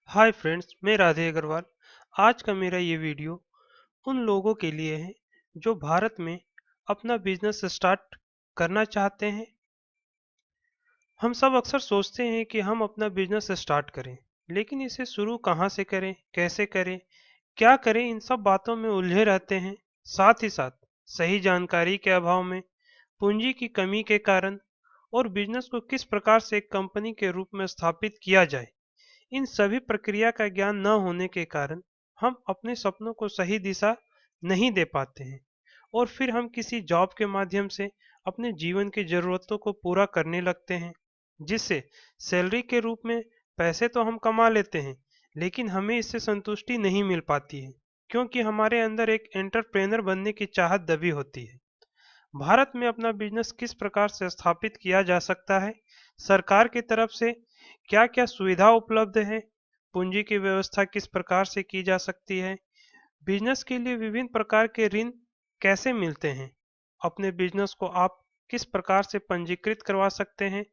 Hi friends, मैं राधे अग्रवाल। आज का मेरा ये वीडियो उन लोगों के लिए है जो भारत में अपना बिजनेस स्टार्ट करना चाहते हैं। हम सब अक्सर सोचते हैं कि हम अपना बिजनेस स्टार्ट करें, लेकिन इसे शुरू कहाँ से करें, कैसे करें, क्या करें, इन सब बातों में उलझे रहते हैं। साथ ही साथ सही जानकारी के अभाव में, पूंजी की कमी के कारण और बिजनेस को किस प्रकार से एक कंपनी के रूप में स्थापित किया जाए, इन सभी प्रक्रिया का ज्ञान न होने के कारण हम अपने सपनों को सही दिशा नहीं दे पाते हैं और फिर हम किसी जॉब के माध्यम से अपने जीवन की जरूरतों को पूरा करने लगते हैं, जिससे सैलरी के रूप में पैसे तो हम कमा लेते हैं, लेकिन हमें इससे संतुष्टि नहीं मिल पाती है, क्योंकि हमारे अंदर एक एंटरप्रेनर बनने की चाहत दबी होती है। भारत में अपना बिजनेस किस प्रकार से स्थापित किया जा सकता है? सरकार की तरफ से क्या-क्या सुविधा उपलब्ध है? पूंजी की व्यवस्था किस प्रकार से की जा सकती है? बिजनेस के लिए विभिन्न प्रकार के ऋण कैसे मिलते हैं? अपने बिजनेस को आप किस प्रकार से पंजीकृत करवा सकते हैं?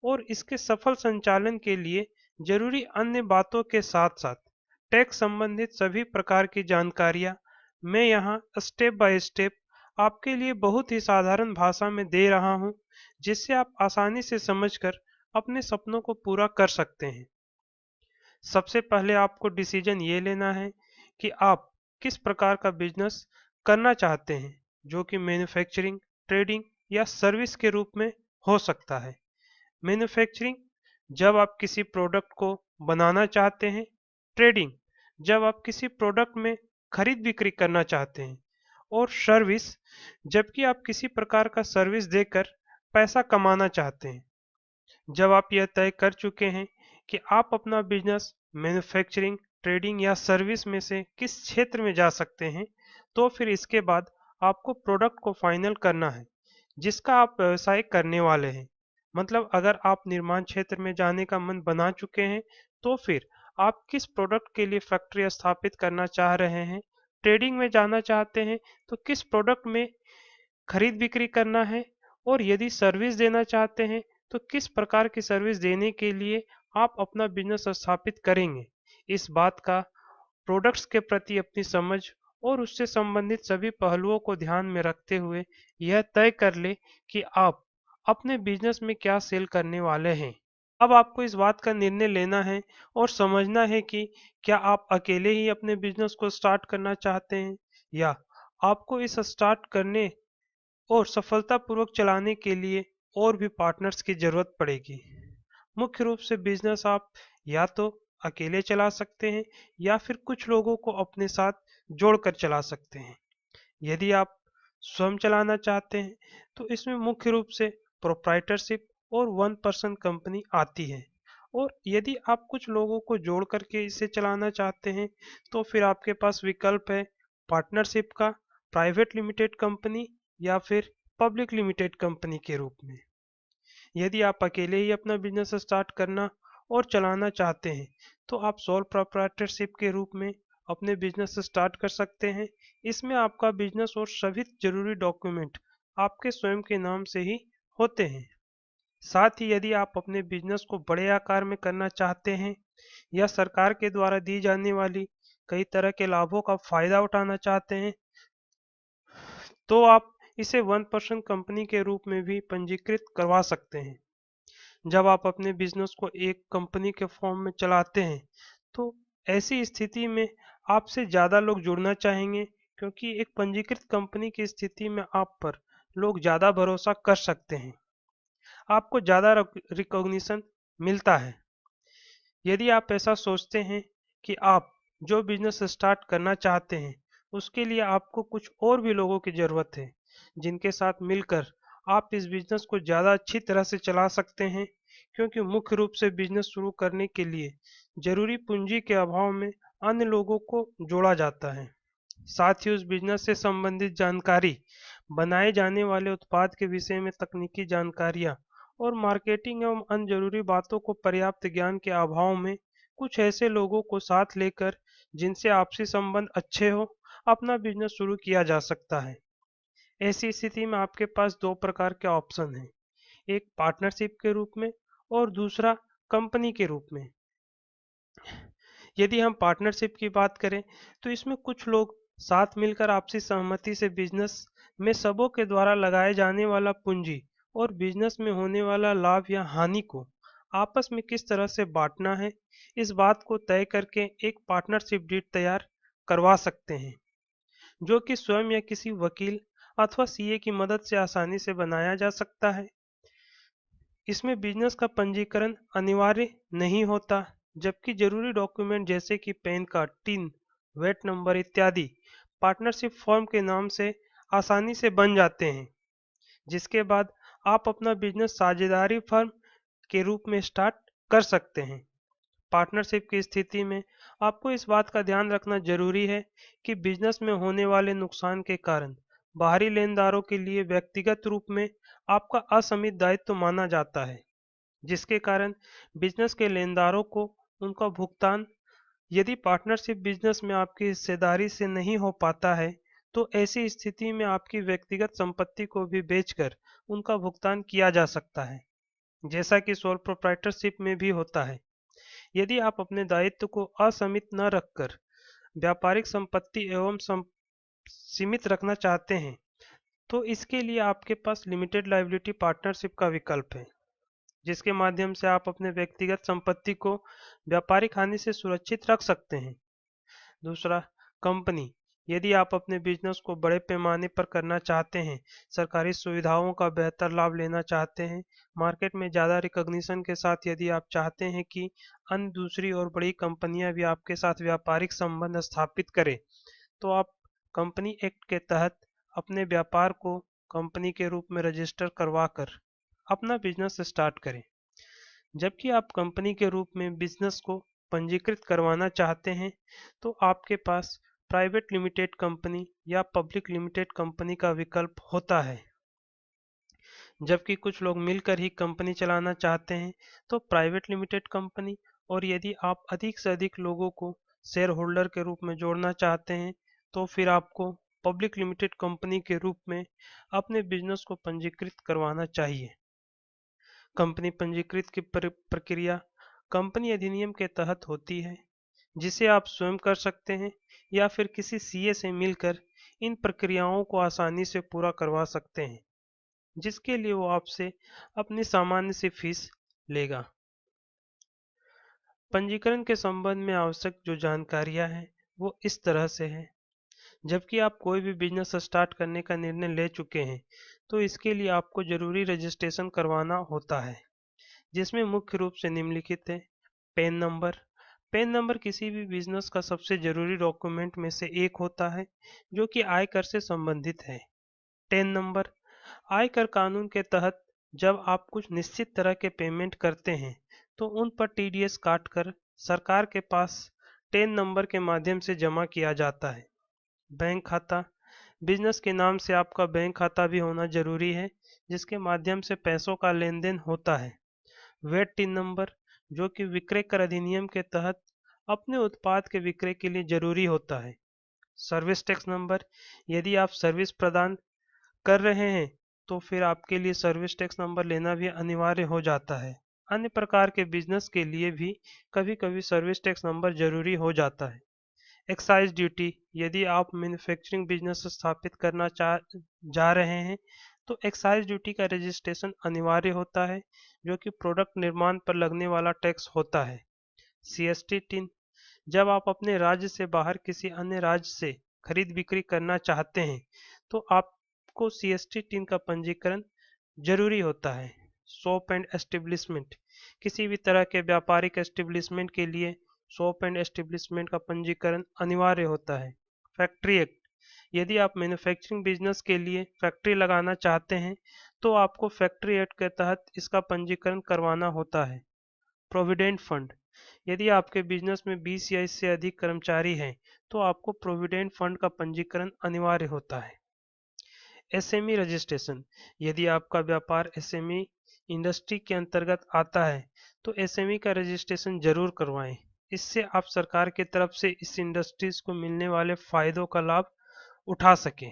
और इसके सफल संचालन के लिए जरूरी अन्य बातों के साथ-साथ टैक्स संबंधित सभी प्रकार की जानकारियाँ मैं यहाँ स्टेप बाय स्टेप आपके लिए बहुत ही साधारण भाषा में दे रहा हूँ, जिससे आप आसानी से समझकर अपने सपनों को पूरा कर सकते हैं। सबसे पहले आपको डिसीजन ये लेना है कि आप किस प्रकार का बिजनेस करना चाहते हैं, जो कि मैन्युफैक्चरिंग, ट्रेडिंग या सर्विस के रूप में हो सकता है। मैन्युफैक्चरिंग, जब आप किसी प्रोडक्ट को बनाना चाहते हैं। ट्रेडिंग, जब आप किसी प्रोडक्ट में खरीद बिक्री करना चाहते हैं। और सर्विस, जबकि आप किसी प्रकार का सर्विस देकर पैसा कमाना चाहते हैं। जब आप यह तय कर चुके हैं कि आप अपना बिजनेस मैन्युफैक्चरिंग, ट्रेडिंग या सर्विस में से किस क्षेत्र में जा सकते हैं, तो फिर इसके बाद आपको प्रोडक्ट को फाइनल करना है जिसका आप व्यवसाय करने वाले हैं। मतलब अगर आप निर्माण क्षेत्र में जाने का मन बना चुके हैं, तो फिर आप किस प्रोडक्ट के लिए फैक्ट्री स्थापित करना चाह रहे हैं। ट्रेडिंग में जाना चाहते हैं तो किस प्रोडक्ट में खरीद बिक्री करना है। और यदि सर्विस देना चाहते हैं तो किस प्रकार की सर्विस देने के लिए आप अपना बिजनेस स्थापित करेंगे। इस बात का प्रोडक्ट्स के प्रति अपनी समझ और उससे संबंधित सभी पहलुओं को ध्यान में रखते हुए यह तय कर ले कि आप अपने बिजनेस में क्या सेल करने वाले हैं। अब आपको इस बात का निर्णय लेना है और समझना है कि क्या आप अकेले ही अपने बिजनेस को स्टार्ट करना चाहते हैं, या आपको इस स्टार्ट करने और सफलतापूर्वक चलाने के लिए और भी पार्टनर्स की जरूरत पड़ेगी। मुख्य रूप से बिजनेस आप या तो अकेले चला सकते हैं, या फिर कुछ लोगों को अपने साथ जोड़कर चला सकते हैं। यदि आप स्वयं चलाना चाहते हैं तो इसमें मुख्य रूप से प्रोप्राइटरशिप और वन पर्सन कंपनी आती है। और यदि आप कुछ लोगों को जोड़ करके इसे चलाना चाहते हैं तो फिर आपके पास विकल्प है पार्टनरशिप का, प्राइवेट लिमिटेड कंपनी या फिर पब्लिक लिमिटेड कंपनी के रूप में। यदि आप अकेले ही अपना बिजनेस स्टार्ट करना और चलाना चाहते हैं तो आप सोल प्रोप्राइटरशिप के रूप में अपने बिजनेस स्टार्ट कर सकते हैं। इसमें आपका बिजनेस और सभी जरूरी डॉक्यूमेंट आपके स्वयं के नाम से ही होते हैं। साथ ही यदि आप अपने बिजनेस को बड़े आकार में करना चाहते हैं या सरकार के द्वारा दी जाने वाली कई तरह के लाभों का फायदा उठाना चाहते हैं, तो आप इसे वन पर्सन कंपनी के रूप में भी पंजीकृत करवा सकते हैं। जब आप अपने बिजनेस को एक कंपनी के फॉर्म में चलाते हैं तो ऐसी स्थिति में आपसे ज़्यादा लोग जुड़ना चाहेंगे, क्योंकि एक पंजीकृत कंपनी की स्थिति में आप पर लोग ज़्यादा भरोसा कर सकते हैं, आपको ज़्यादा रिकॉग्निशन मिलता है। यदि आप ऐसा सोचते हैं कि आप जो बिजनेस स्टार्ट करना चाहते हैं उसके लिए आपको कुछ और भी लोगों की ज़रूरत है जिनके साथ मिलकर आप इस बिजनेस को ज़्यादा अच्छी तरह से चला सकते हैं, क्योंकि मुख्य रूप से बिजनेस शुरू करने के लिए जरूरी पूंजी के अभाव में अन्य लोगों को जोड़ा जाता है। साथ ही उस बिजनेस से संबंधित जानकारी, बनाए जाने वाले उत्पाद के विषय में तकनीकी जानकारियाँ और मार्केटिंग एवं अन्य जरूरी बातों को पर्याप्त ज्ञान के अभाव में कुछ ऐसे लोगों को साथ लेकर जिनसे आपसी संबंध अच्छे हो अपना बिजनेस शुरू किया जा सकता है। ऐसी स्थिति में आपके पास दो प्रकार के ऑप्शन हैं, एक पार्टनरशिप के रूप में और दूसरा कंपनी के रूप में। यदि हम पार्टनरशिप की बात करें तो इसमें कुछ लोग साथ मिलकर आपसी सहमति से बिजनेस में सबों के द्वारा लगाए जाने वाला पूंजी और बिजनेस में होने वाला लाभ या हानि को आपस में किस तरह से बांटना है, इस बात को तय करके एक पार्टनरशिप डीड तैयार करवा सकते हैं, जो कि स्वयं या किसी वकील अथवा सीए की मदद से आसानी से बनाया जा सकता है। इसमें बिजनेस का पंजीकरण अनिवार्य नहीं होता, जबकि जरूरी डॉक्यूमेंट जैसे कि PAN card, TIN, VAT number इत्यादि पार्टनरशिप फॉर्म के नाम से आसानी से बन जाते हैं, जिसके बाद आप अपना बिजनेस साझेदारी फर्म के रूप में स्टार्ट कर सकते हैं। पार्टनरशिप की स्थिति में आपको इस बात का ध्यान रखना जरूरी है कि बिजनेस में होने वाले नुकसान के कारण बाहरी लेनदारों के लिए व्यक्तिगत रूप में आपका असमित दायित्व माना जाता है, जिसके कारण बिजनेस के लेनदारों को उनका भुगतान यदि पार्टनरशिप बिजनेस में आपकी हिस्सेदारी से नहीं हो पाता है तो ऐसी स्थिति में आपकी व्यक्तिगत संपत्ति को भी बेचकर उनका भुगतान किया जा सकता है, जैसा कि सोल प्रोप्राइटरशिप में भी होता है। यदि आप अपने दायित्व को असमित न रखकर व्यापारिक संपत्ति एवं सीमित रखना चाहते हैं तो इसके लिए आपके पास लिमिटेड लायबिलिटी पार्टनरशिप का विकल्प है, जिसके माध्यम से आप अपने व्यक्तिगत संपत्ति को व्यापारिक हानि से सुरक्षित रख सकते हैं। दूसरा, कंपनी। यदि आप अपने बिजनेस को बड़े पैमाने पर करना चाहते हैं, सरकारी सुविधाओं का बेहतर लाभ लेना चाहते हैं, मार्केट में ज़्यादा रिकॉग्निशन के साथ यदि आप चाहते हैं कि अन्य दूसरी और बड़ी कंपनियां भी आपके साथ व्यापारिक संबंध स्थापित करें, तो आप कंपनी एक्ट के तहत अपने व्यापार को कंपनी के रूप में रजिस्टर करवाकर अपना बिजनेस स्टार्ट करें। जबकि आप कंपनी के रूप में बिजनेस को पंजीकृत करवाना चाहते हैं तो आपके पास प्राइवेट लिमिटेड कंपनी या पब्लिक लिमिटेड कंपनी का विकल्प होता है। जबकि कुछ लोग मिलकर ही कंपनी चलाना चाहते हैं तो प्राइवेट लिमिटेड कंपनी, और यदि आप अधिक से अधिक लोगों को शेयर होल्डर के रूप में जोड़ना चाहते हैं तो फिर आपको पब्लिक लिमिटेड कंपनी के रूप में अपने बिजनेस को पंजीकृत करवाना चाहिए। कंपनी पंजीकृत की प्रक्रिया कंपनी अधिनियम के तहत होती है, जिसे आप स्वयं कर सकते हैं या फिर किसी सीए से मिलकर इन प्रक्रियाओं को आसानी से पूरा करवा सकते हैं, जिसके लिए वो आपसे अपनी सामान्य सी फीस लेगा। पंजीकरण के संबंध में आवश्यक जो जानकारियां हैं वो इस तरह से है। जबकि आप कोई भी बिजनेस स्टार्ट करने का निर्णय ले चुके हैं तो इसके लिए आपको जरूरी रजिस्ट्रेशन करवाना होता है, जिसमें मुख्य रूप से निम्नलिखित है। Pan number. पैन नंबर किसी भी बिजनेस का सबसे जरूरी डॉक्यूमेंट में से एक होता है जो कि आयकर से संबंधित है। Ten number. आयकर कानून के तहत जब आप कुछ निश्चित तरह के पेमेंट करते हैं तो उन पर टीडीएस काटकर सरकार के पास टेन नंबर के माध्यम से जमा किया जाता है। बैंक खाता। बिजनेस के नाम से आपका बैंक खाता भी होना जरूरी है, जिसके माध्यम से पैसों का लेन देन होता है। वेट टिन नंबर, जो कि विक्रय कर अधिनियम के तहत अपने उत्पाद के विक्रय के लिए जरूरी होता है। सर्विस टैक्स नंबर, यदि आप सर्विस प्रदान कर रहे हैं तो फिर आपके लिए सर्विस टैक्स नंबर लेना भी अनिवार्य हो जाता है। अन्य प्रकार के बिजनेस के लिए भी कभी कभी सर्विस टैक्स नंबर जरूरी हो जाता है। एक्साइज ड्यूटी, यदि आप मैन्युफैक्चरिंग बिजनेस स्थापित करना जा रहे हैं तो एक्साइज ड्यूटी का रजिस्ट्रेशन अनिवार्य होता है, जो कि प्रोडक्ट निर्माण पर लगने वाला टैक्स होता है। सीएसटी टिन, जब आप अपने राज्य से बाहर किसी अन्य राज्य से खरीद बिक्री करना चाहते हैं तो आपको सीएसटी टिन का पंजीकरण जरूरी होता है। शॉप एंड एस्टेब्लिशमेंट, किसी भी तरह के व्यापारिक एस्टेब्लिशमेंट के लिए शॉप एंड एस्टेब्लिशमेंट का पंजीकरण अनिवार्य होता है। फैक्ट्री एक्ट, यदि आप मैन्युफैक्चरिंग बिजनेस के लिए फैक्ट्री लगाना चाहते हैं तो आपको फैक्ट्री एक्ट के तहत इसका पंजीकरण करवाना होता है। प्रोविडेंट फंड, यदि आपके बिजनेस में 20 या इससे अधिक कर्मचारी हैं तो आपको प्रोविडेंट फंड का पंजीकरण अनिवार्य होता है। एसएमई रजिस्ट्रेशन, यदि आपका व्यापार एसएमई इंडस्ट्री के अंतर्गत आता है तो एसएमई का रजिस्ट्रेशन जरूर करवाएं। इससे आप सरकार की तरफ से इस इंडस्ट्रीज को मिलने वाले फायदों का लाभ उठा सकें।